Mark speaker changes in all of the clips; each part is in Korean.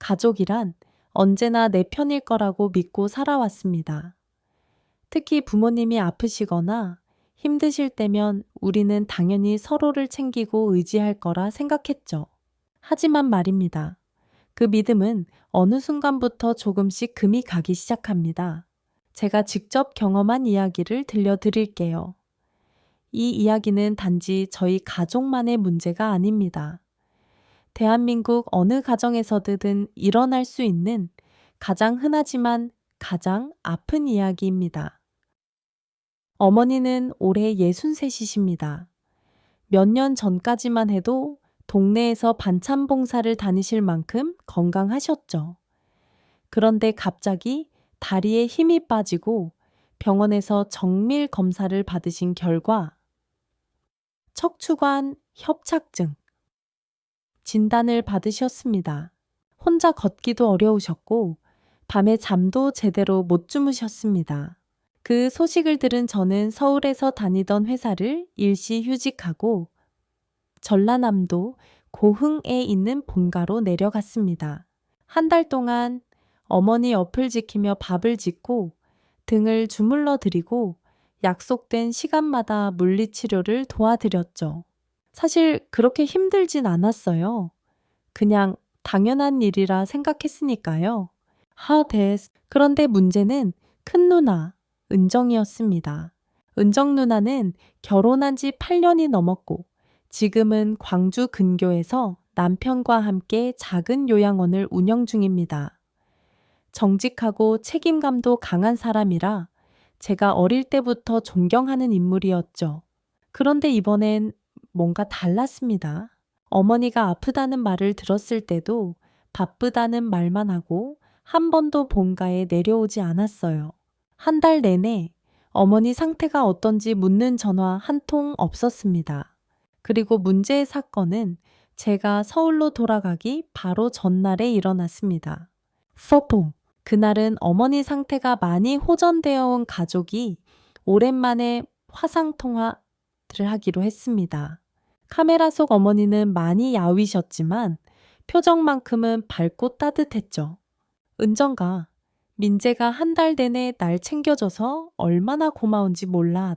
Speaker 1: 가족이란 언제나 내 편일 거라고 믿고 살아왔습니다. 특히 부모님이 아프시거나 힘드실 때면 우리는 당연히 서로를 챙기고 의지할 거라 생각했죠. 하지만 말입니다. 그 믿음은 어느 순간부터 조금씩 금이 가기 시작합니다. 제가 직접 경험한 이야기를 들려드릴게요. 이 이야기는 단지 저희 가족만의 문제가 아닙니다. 대한민국 어느 가정에서든 일어날 수 있는 가장 흔하지만 가장 아픈 이야기입니다. 어머니는 올해 63이십니다. 몇 년 전까지만 해도 동네에서 반찬 봉사를 다니실 만큼 건강하셨죠. 그런데 갑자기 다리에 힘이 빠지고 병원에서 정밀 검사를 받으신 결과 척추관 협착증 진단을 받으셨습니다. 혼자 걷기도 어려우셨고 밤에 잠도 제대로 못 주무셨습니다. 그 소식을 들은 저는 서울에서 다니던 회사를 일시 휴직하고 전라남도 고흥에 있는 본가로 내려갔습니다. 한 달 동안 어머니 옆을 지키며 밥을 짓고 등을 주물러 드리고 약속된 시간마다 물리치료를 도와드렸죠. 사실 그렇게 힘들진 않았어요. 그냥 당연한 일이라 생각했으니까요. 그런데 문제는 큰 누나, 은정이었습니다. 은정 누나는 결혼한 지 8년이 넘었고 지금은 광주 근교에서 남편과 함께 작은 요양원을 운영 중입니다. 정직하고 책임감도 강한 사람이라 제가 어릴 때부터 존경하는 인물이었죠. 그런데 이번엔 뭔가 달랐습니다. 어머니가 아프다는 말을 들었을 때도 바쁘다는 말만 하고 한 번도 본가에 내려오지 않았어요. 한 달 내내 어머니 상태가 어떤지 묻는 전화 한 통 없었습니다. 그리고 문제의 사건은 제가 서울로 돌아가기 바로 전날에 일어났습니다. 그날은 어머니 상태가 많이 호전되어 온 가족이 오랜만에 화상통화를 하기로 했습니다. 카메라 속 어머니는 많이 야위셨지만 표정만큼은 밝고 따뜻했죠. 은정가, 민재가 한 달 내내 날 챙겨줘서 얼마나 고마운지 몰라.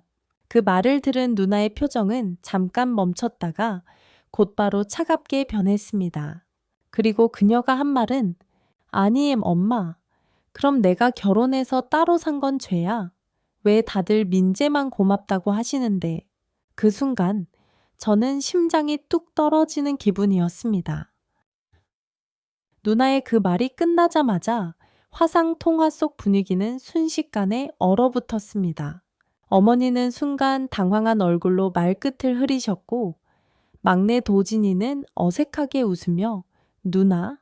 Speaker 1: 그 말을 들은 누나의 표정은 잠깐 멈췄다가 곧바로 차갑게 변했습니다. 그리고 그녀가 한 말은 아니 엄마, 그럼 내가 결혼해서 따로 산 건 죄야. 왜 다들 민재만 고맙다고 하시는데. 그 순간 저는 심장이 뚝 떨어지는 기분이었습니다. 누나의 그 말이 끝나자마자 화상 통화 속 분위기는 순식간에 얼어붙었습니다. 어머니는 순간 당황한 얼굴로 말끝을 흐리셨고 막내 도진이는 어색하게 웃으며 누나,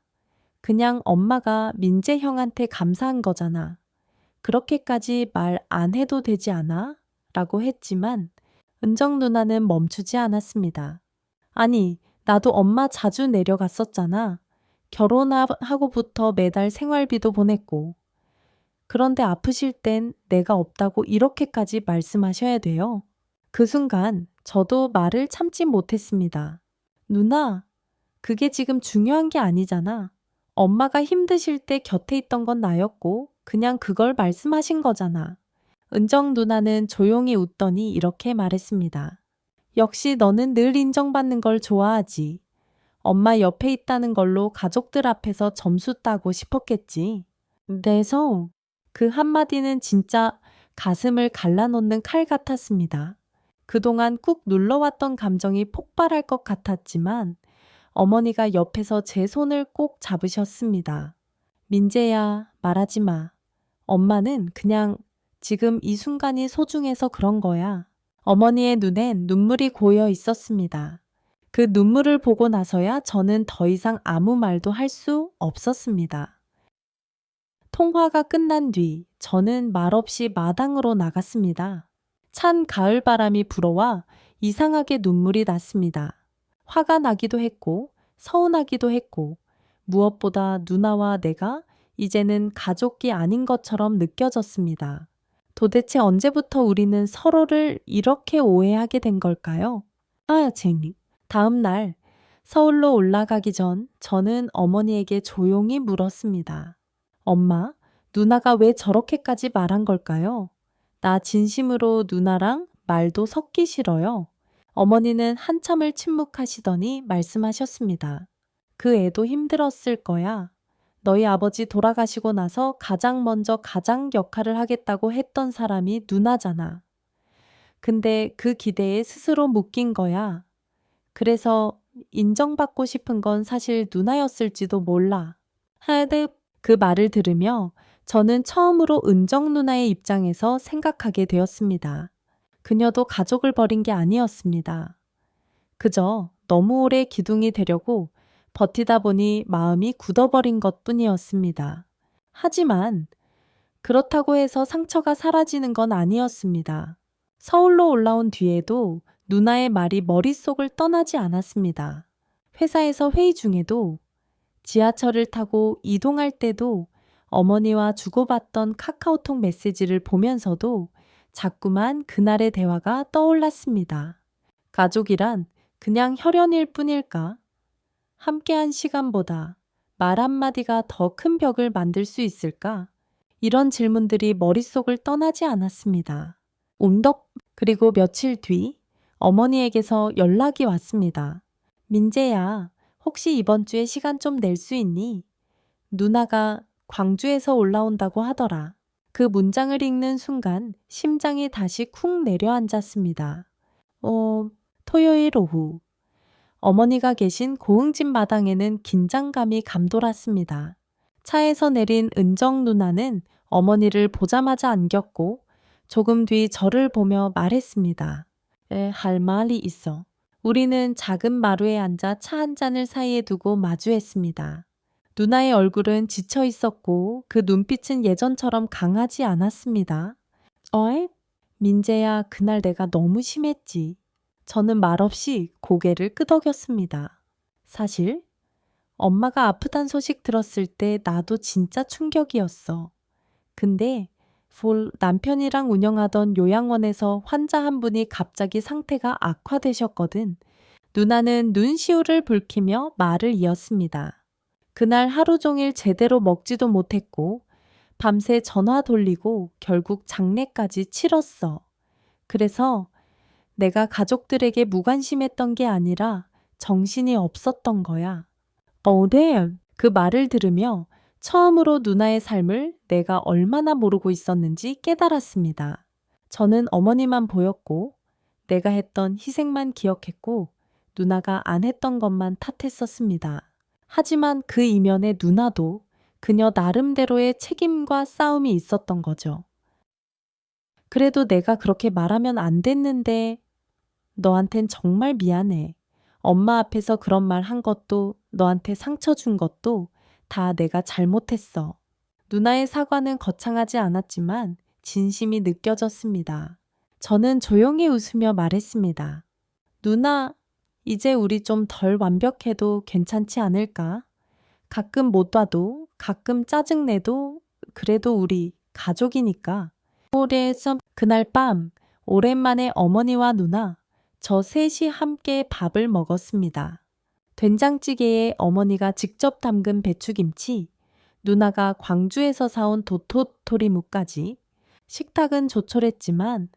Speaker 1: 그냥 엄마가 민재 형한테 감사한 거잖아. 그렇게까지 말 안 해도 되지 않아? 라고 했지만 은정 누나는 멈추지 않았습니다. 아니, 나도 엄마 자주 내려갔었잖아. 결혼하고부터 매달 생활비도 보냈고. 그런데 아프실 땐 내가 없다고 이렇게까지 말씀하셔야 돼요. 그 순간 저도 말을 참지 못했습니다. 누나, 그게 지금 중요한 게 아니잖아. 엄마가 힘드실 때 곁에 있던 건 나였고 그냥 그걸 말씀하신 거잖아. 은정 누나는 조용히 웃더니 이렇게 말했습니다. 역시 너는 늘 인정받는 걸 좋아하지. 엄마 옆에 있다는 걸로 가족들 앞에서 점수 따고 싶었겠지. 그래서 그 한마디는 진짜 가슴을 갈라놓는 칼 같았습니다. 그동안 꾹 눌러왔던 감정이 폭발할 것 같았지만 어머니가 옆에서 제 손을 꼭 잡으셨습니다. 민재야, 말하지 마. 엄마는 그냥 지금 이 순간이 소중해서 그런 거야. 어머니의 눈엔 눈물이 고여 있었습니다. 그 눈물을 보고 나서야 저는 더 이상 아무 말도 할 수 없었습니다. 통화가 끝난 뒤 저는 말없이 마당으로 나갔습니다. 찬 가을 바람이 불어와 이상하게 눈물이 났습니다. 화가 나기도 했고 서운하기도 했고 무엇보다 누나와 내가 이제는 가족이 아닌 것처럼 느껴졌습니다. 도대체 언제부터 우리는 서로를 이렇게 오해하게 된 걸까요? 다음 날 서울로 올라가기 전 저는 어머니에게 조용히 물었습니다. 엄마, 누나가 왜 저렇게까지 말한 걸까요? 나 진심으로 누나랑 말도 섞기 싫어요. 어머니는 한참을 침묵하시더니 말씀하셨습니다. 그 애도 힘들었을 거야. 너희 아버지 돌아가시고 나서 가장 먼저 가장 역할을 하겠다고 했던 사람이 누나잖아. 근데 그 기대에 스스로 묶인 거야. 그래서 인정받고 싶은 건 사실 누나였을지도 몰라. 하듯 그 말을 들으며 저는 처음으로 은정 누나의 입장에서 생각하게 되었습니다. 그녀도 가족을 버린 게 아니었습니다. 그저 너무 오래 기둥이 되려고 버티다 보니 마음이 굳어버린 것 뿐이었습니다. 하지만 그렇다고 해서 상처가 사라지는 건 아니었습니다. 서울로 올라온 뒤에도 누나의 말이 머릿속을 떠나지 않았습니다. 회사에서 회의 중에도 지하철을 타고 이동할 때도 어머니와 주고받던 카카오톡 메시지를 보면서도 자꾸만 그날의 대화가 떠올랐습니다. 가족이란 그냥 혈연일 뿐일까? 함께한 시간보다 말 한마디가 더 큰 벽을 만들 수 있을까? 이런 질문들이 머릿속을 떠나지 않았습니다. 그리고 며칠 뒤 어머니에게서 연락이 왔습니다. 민재야, 혹시 이번 주에 시간 좀 낼 수 있니? 누나가 광주에서 올라온다고 하더라. 그 문장을 읽는 순간 심장이 다시 쿵 내려앉았습니다. 토요일 오후. 어머니가 계신 고흥집 마당에는 긴장감이 감돌았습니다. 차에서 내린 은정 누나는 어머니를 보자마자 안겼고 조금 뒤 저를 보며 말했습니다. 할 말이 있어. 우리는 작은 마루에 앉아 차 한 잔을 사이에 두고 마주했습니다. 누나의 얼굴은 지쳐 있었고 그 눈빛은 예전처럼 강하지 않았습니다. 어이? 민재야, 그날 내가 너무 심했지. 저는 말없이 고개를 끄덕였습니다. 사실 엄마가 아프단 소식 들었을 때 나도 진짜 충격이었어. 근데 남편이랑 운영하던 요양원에서 환자 한 분이 갑자기 상태가 악화되셨거든. 누나는 눈시울을 붉히며 말을 이었습니다. 그날 하루 종일 제대로 먹지도 못했고 밤새 전화 돌리고 결국 장례까지 치렀어. 그래서 내가 가족들에게 무관심했던 게 아니라 정신이 없었던 거야. 네. 그 말을 들으며 처음으로 누나의 삶을 내가 얼마나 모르고 있었는지 깨달았습니다. 저는 어머니만 보였고 내가 했던 희생만 기억했고 누나가 안 했던 것만 탓했었습니다. 하지만 그 이면에 누나도 그녀 나름대로의 책임과 싸움이 있었던 거죠. 그래도 내가 그렇게 말하면 안 됐는데 너한텐 정말 미안해. 엄마 앞에서 그런 말 한 것도 너한테 상처 준 것도 다 내가 잘못했어. 누나의 사과는 거창하지 않았지만 진심이 느껴졌습니다. 저는 조용히 웃으며 말했습니다. 누나, 이제 우리 좀 덜 완벽해도 괜찮지 않을까? 가끔 못 와도, 가끔 짜증내도, 그래도 우리 가족이니까. 서울에서 그날 밤, 오랜만에 어머니와 누나, 저 셋이 함께 밥을 먹었습니다. 된장찌개에 어머니가 직접 담근 배추김치, 누나가 광주에서 사온 도토토리묵까지. 식탁은 조촐했지만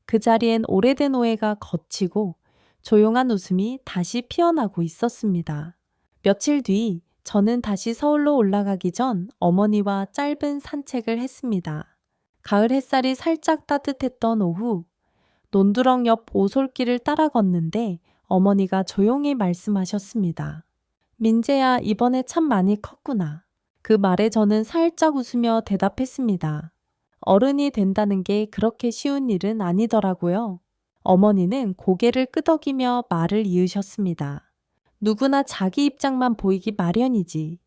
Speaker 1: 그 자리엔 오래된 오해가 걷히고 조용한 웃음이 다시 피어나고 있었습니다. 며칠 뒤 저는 다시 서울로 올라가기 전 어머니와 짧은 산책을 했습니다. 가을 햇살이 살짝 따뜻했던 오후, 논두렁 옆 오솔길을 따라 걷는데 어머니가 조용히 말씀하셨습니다. 민재야, 이번에 참 많이 컸구나. 그 말에 저는 살짝 웃으며 대답했습니다. 어른이 된다는 게 그렇게 쉬운 일은 아니더라고요. 어머니는 고개를 끄덕이며 말을 이으셨습니다. 누구나 자기 입장만 보이기 마련이지.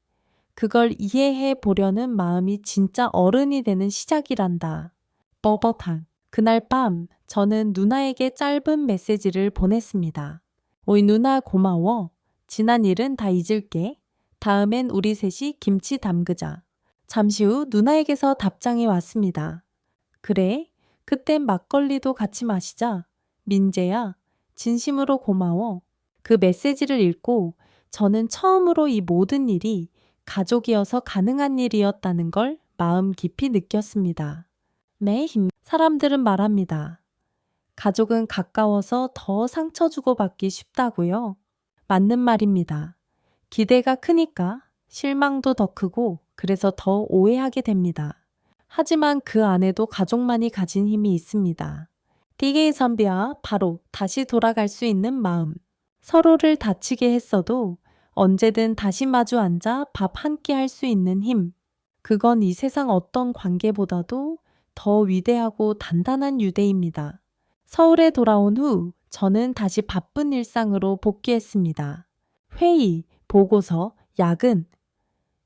Speaker 1: 그걸 이해해 보려는 마음이 진짜 어른이 되는 시작이란다. 뻣뻣한. 그날 밤 저는 누나에게 짧은 메시지를 보냈습니다. 오이 누나 고마워. 지난 일은 다 잊을게. 다음엔 우리 셋이 김치 담그자. 잠시 후 누나에게서 답장이 왔습니다. 그래? 그땐 막걸리도 같이 마시자. 민재야, 진심으로 고마워. 그 메시지를 읽고 저는 처음으로 이 모든 일이 가족이어서 가능한 일이었다는 걸 마음 깊이 느꼈습니다. 네, 사람들은 말합니다. 가족은 가까워서 더 상처 주고받기 쉽다고요. 맞는 말입니다. 기대가 크니까 실망도 더 크고 그래서 더 오해하게 됩니다. 하지만 그 안에도 가족만이 가진 힘이 있습니다. 디게이 선비와 바로 다시 돌아갈 수 있는 마음. 서로를 다치게 했어도 언제든 다시 마주 앉아 밥 한 끼 할 수 있는 힘. 그건 이 세상 어떤 관계보다도 더 위대하고 단단한 유대입니다. 서울에 돌아온 후 저는 다시 바쁜 일상으로 복귀했습니다. 회의, 보고서, 야근.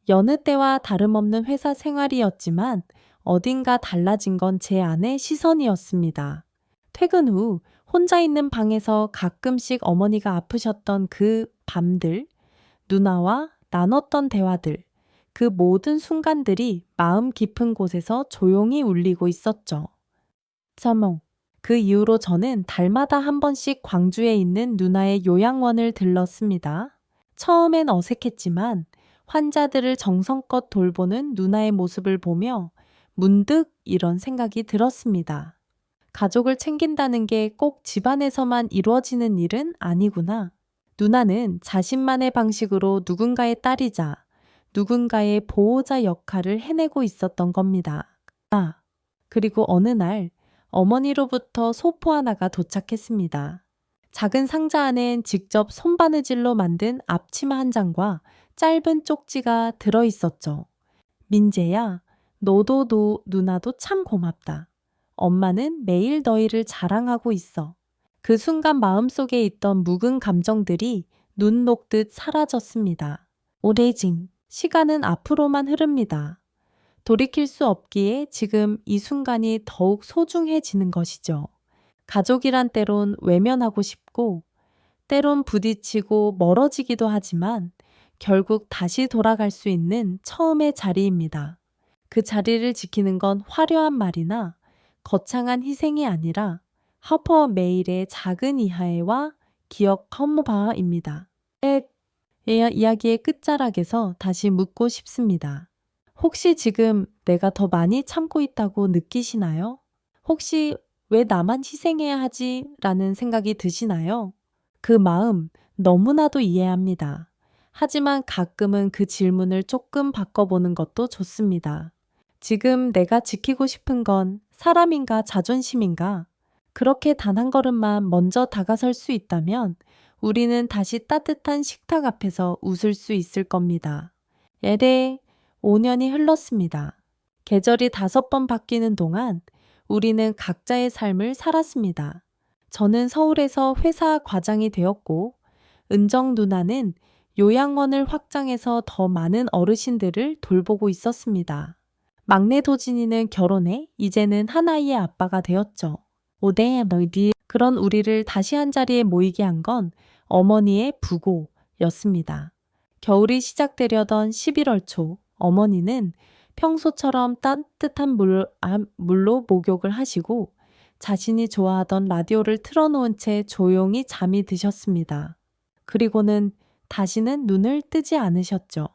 Speaker 1: 여느 때와 다름없는 회사 생활이었지만 어딘가 달라진 건 제 안의 시선이었습니다. 퇴근 후 혼자 있는 방에서 가끔씩 어머니가 아프셨던 그 밤들, 누나와 나눴던 대화들, 그 모든 순간들이 마음 깊은 곳에서 조용히 울리고 있었죠. 서몽. 그 이후로 저는 달마다 한 번씩 광주에 있는 누나의 요양원을 들렀습니다. 처음엔 어색했지만 환자들을 정성껏 돌보는 누나의 모습을 보며 문득 이런 생각이 들었습니다. 가족을 챙긴다는 게 꼭 집안에서만 이루어지는 일은 아니구나. 누나는 자신만의 방식으로 누군가의 딸이자 누군가의 보호자 역할을 해내고 있었던 겁니다. 그리고 어느 날 어머니로부터 소포 하나가 도착했습니다. 작은 상자 안엔 직접 손바느질로 만든 앞치마 한 장과 짧은 쪽지가 들어 있었죠. 민재야, 너도 누나도 참 고맙다. 엄마는 매일 너희를 자랑하고 있어. 그 순간 마음속에 있던 묵은 감정들이 눈 녹듯 사라졌습니다. 오래진 시간은 앞으로만 흐릅니다. 돌이킬 수 없기에 지금 이 순간이 더욱 소중해지는 것이죠. 가족이란 때론 외면하고 싶고, 때론 부딪히고 멀어지기도 하지만 결국 다시 돌아갈 수 있는 처음의 자리입니다. 그 자리를 지키는 건 화려한 말이나 거창한 희생이 아니라 허퍼 메일의 작은 이하애와 기억 허무바입니다. 이야기의 끝자락에서 다시 묻고 싶습니다. 혹시 지금 내가 더 많이 참고 있다고 느끼시나요? 혹시 왜 나만 희생해야 하지? 라는 생각이 드시나요? 그 마음 너무나도 이해합니다. 하지만 가끔은 그 질문을 조금 바꿔보는 것도 좋습니다. 지금 내가 지키고 싶은 건 사람인가 자존심인가? 그렇게 단 한 걸음만 먼저 다가설 수 있다면 우리는 다시 따뜻한 식탁 앞에서 웃을 수 있을 겁니다. 예대 5년이 흘렀습니다. 계절이 5번 바뀌는 동안 우리는 각자의 삶을 살았습니다. 저는 서울에서 회사 과장이 되었고, 은정 누나는 요양원을 확장해서 더 많은 어르신들을 돌보고 있었습니다. 막내 도진이는 결혼해 이제는 한 아이의 아빠가 되었죠. 오대 너희들 그런 우리를 다시 한 자리에 모이게 한 건 어머니의 부고였습니다. 겨울이 시작되려던 11월 초 어머니는 평소처럼 따뜻한 물로 목욕을 하시고 자신이 좋아하던 라디오를 틀어놓은 채 조용히 잠이 드셨습니다. 그리고는 다시는 눈을 뜨지 않으셨죠.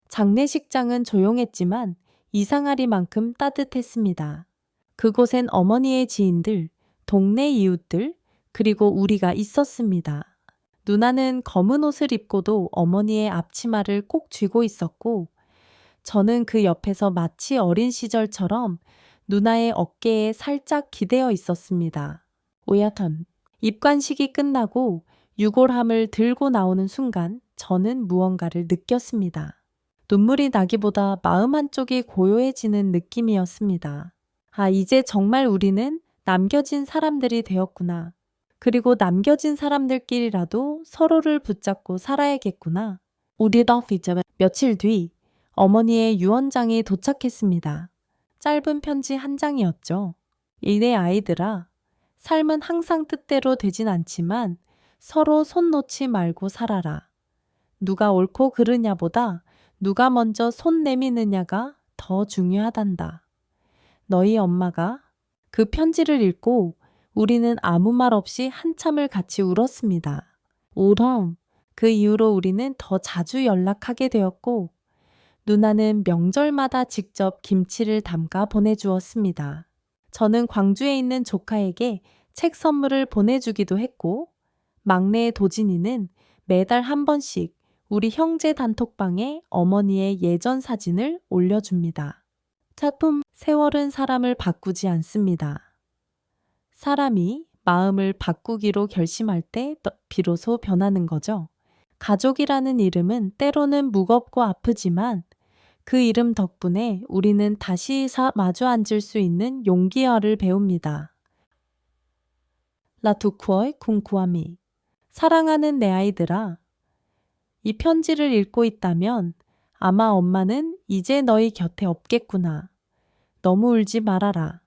Speaker 1: 장례식장은 조용했지만 이상하리만큼 따뜻했습니다. 그곳엔 어머니의 지인들, 동네 이웃들, 그리고 우리가 있었습니다. 누나는 검은 옷을 입고도 어머니의 앞치마를 꼭 쥐고 있었고, 저는 그 옆에서 마치 어린 시절처럼 누나의 어깨에 살짝 기대어 있었습니다. 오야턴. 입관식이 끝나고 유골함을 들고 나오는 순간 저는 무언가를 느꼈습니다. 눈물이 나기보다 마음 한쪽이 고요해지는 느낌이었습니다. 이제 정말 우리는 남겨진 사람들이 되었구나. 그리고 남겨진 사람들끼리라도 서로를 붙잡고 살아야겠구나. 우리랑 며칠 뒤 어머니의 유언장이 도착했습니다. 짧은 편지 한 장이었죠. 이내 아이들아, 삶은 항상 뜻대로 되진 않지만 서로 손 놓지 말고 살아라. 누가 옳고 그르냐보다 누가 먼저 손 내미느냐가 더 중요하단다. 너희 엄마가 그 편지를 읽고 우리는 아무 말 없이 한참을 같이 울었습니다. 오럼 그 이후로 우리는 더 자주 연락하게 되었고, 누나는 명절마다 직접 김치를 담가 보내주었습니다. 저는 광주에 있는 조카에게 책 선물을 보내주기도 했고, 막내 도진이는 매달 한 번씩 우리 형제 단톡방에 어머니의 예전 사진을 올려줍니다. 작품 세월은 사람을 바꾸지 않습니다. 사람이 마음을 바꾸기로 결심할 때 비로소 변하는 거죠. 가족이라는 이름은 때로는 무겁고 아프지만 그 이름 덕분에 우리는 다시 마주 앉을 수 있는 용기와를 배웁니다. 라투쿠어의 쿵쿠아미. 사랑하는 내 아이들아, 이 편지를 읽고 있다면 아마 엄마는 이제 너희 곁에 없겠구나. 너무 울지 말아라.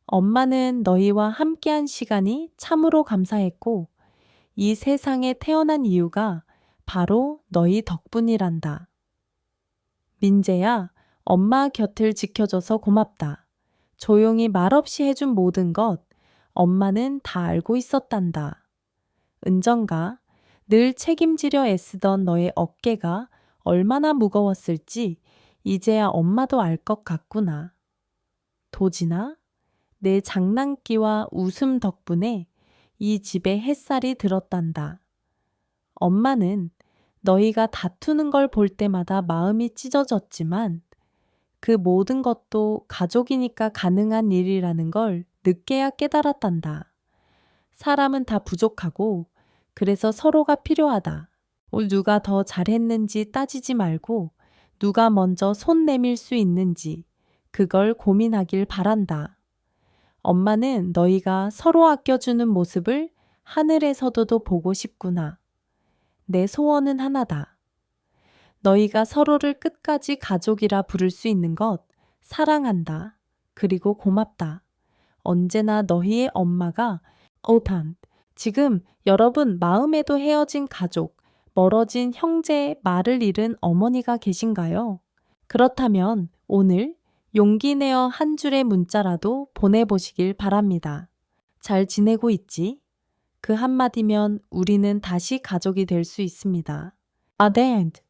Speaker 1: 엄마는 너희와 함께한 시간이 참으로 감사했고 이 세상에 태어난 이유가 바로 너희 덕분이란다. 민재야, 엄마 곁을 지켜줘서 고맙다. 조용히 말없이 해준 모든 것 엄마는 다 알고 있었단다. 은정가, 늘 책임지려 애쓰던 너의 어깨가 얼마나 무거웠을지 이제야 엄마도 알 것 같구나. 도진아, 내 장난기와 웃음 덕분에 이 집에 햇살이 들었단다. 엄마는 너희가 다투는 걸 볼 때마다 마음이 찢어졌지만 그 모든 것도 가족이니까 가능한 일이라는 걸 늦게야 깨달았단다. 사람은 다 부족하고 그래서 서로가 필요하다. 누가 더 잘했는지 따지지 말고 누가 먼저 손 내밀 수 있는지 그걸 고민하길 바란다. 엄마는 너희가 서로 아껴주는 모습을 하늘에서도 보고 싶구나. 내 소원은 하나다. 너희가 서로를 끝까지 가족이라 부를 수 있는 것 사랑한다. 그리고 고맙다. 언제나 너희의 엄마가 오탄. 지금 여러분 마음에도 헤어진 가족, 멀어진 형제, 말을 잃은 어머니가 계신가요? 그렇다면 오늘 용기 내어 한 줄의 문자라도 보내보시길 바랍니다. 잘 지내고 있지? 그 한마디면 우리는 다시 가족이 될 수 있습니다. The end.